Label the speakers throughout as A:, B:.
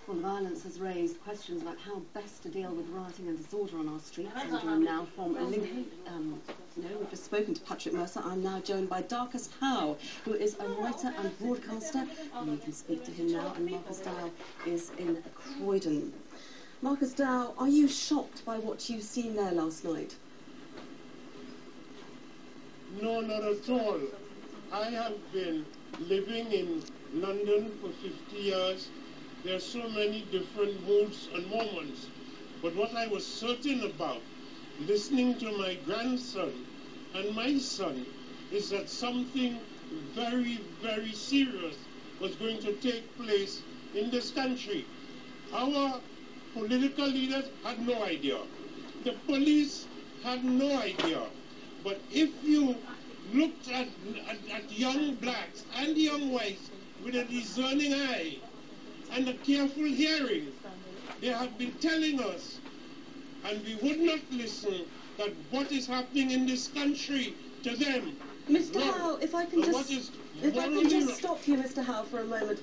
A: Well, the violence has raised questions about how best to deal with rioting and disorder on our streets. And joined now from Lincoln, we've just spoken to Patrick Mercer. I'm now joined by Darcus Howe, who is a writer and broadcaster, and we can speak to him now. And Marcus Dow is in Croydon. Marcus Dow, are you shocked by what you've seen there last night?
B: No, not at all. I have been living in London for 50 years. There are so many different moods and moments. But what I was certain about, listening to my grandson and my son, is that something very, very serious was going to take place in this country. Our political leaders had no idea. The police had no idea. But if you looked at young blacks and young whites with a discerning eye and a careful hearing, they have been telling us, and we would not listen, that what is happening in this country to them.
A: Mr. Howe, if I can just stop you, Mr. Howe, for a moment.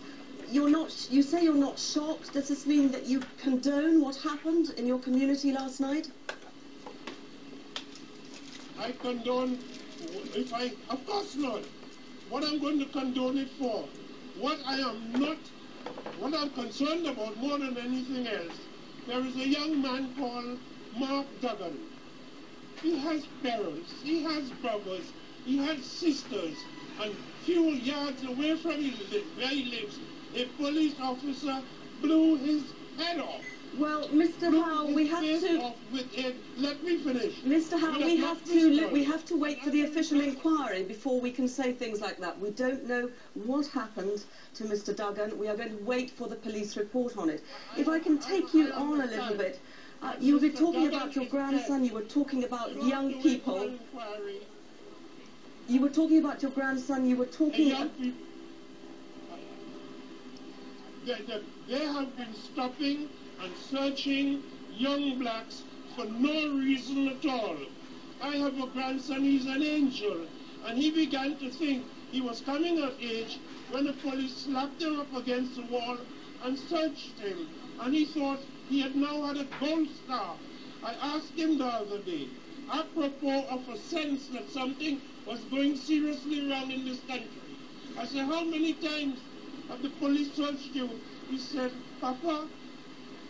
A: You say you're not shocked. Does this mean that you condone what happened in your community last night?
B: I condone, of course not. What I'm going to condone it for, what I'm concerned about more than anything else, there is a young man called Mark Duggan. He has parents, he has brothers, he has sisters, and few yards away from where he lives, a police officer blew his head off.
A: Well, Mr. Howe, we have to.
B: Let me finish.
A: Mr. Howe, we have to wait for the official inquiry before we can say things like that. We don't know what happened to Mr. Duggan. We are going to wait for the police report on it. If I can take you on a little bit, you were talking about your grandson. You were talking about young people. You were talking about your grandson. You were talking.
B: They have been stopping and searching young blacks for no reason at all. I have a grandson, he's an angel, and he began to think he was coming of age when the police slapped him up against the wall and searched him, and he thought he had now had a gold star. I asked him the other day, apropos of a sense that something was going seriously wrong in this country. I said, how many times have the police searched you? He said, Papa,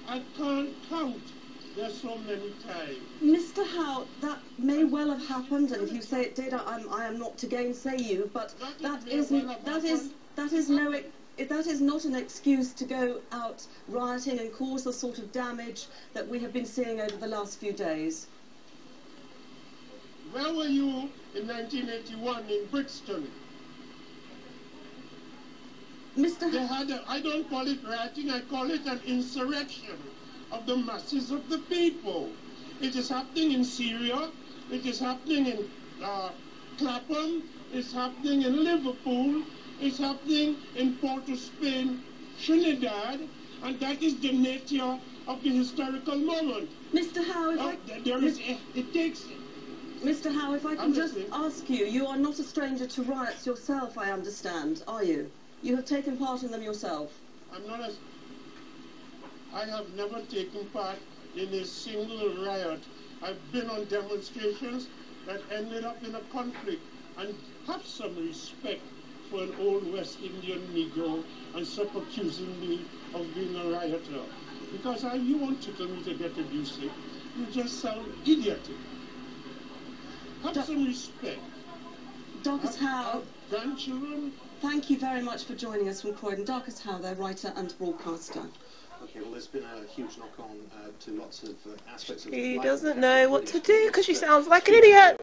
B: I can't count. There's so many times.
A: Mr. Howe, that may well have happened, and if you say it did, I am not to gainsay you. But that is not an excuse to go out rioting and cause the sort of damage that we have been seeing over the last few days.
B: Where were you in 1981 in Brixton?
A: Mr.
B: They had I don't call it rioting, I call it an insurrection of the masses of the people. It is happening in Syria, it is happening in Clapham, it's happening in Liverpool, it's happening in Port of Spain, Trinidad, and that is the nature of the historical moment.
A: Mr. Howe, Mr. Howe, if I can just ask you, you are not a stranger to riots yourself, I understand, are you? You have taken part in them yourself.
B: I have never taken part in a single riot. I've been on demonstrations that ended up in a conflict, and have some respect for an old West Indian Negro and stop accusing me of being a rioter. Because you won't tickle me to get abusive. You just sound idiotic. Have some respect.
A: Darcus Howe.
B: Grandchildren.
A: Thank you very much for joining us from Croydon. Darcus Howe, their writer and broadcaster.
C: Okay, well, there's been a huge knock-on to lots of aspects of life.
D: He doesn't know what to do because she sounds like an idiot.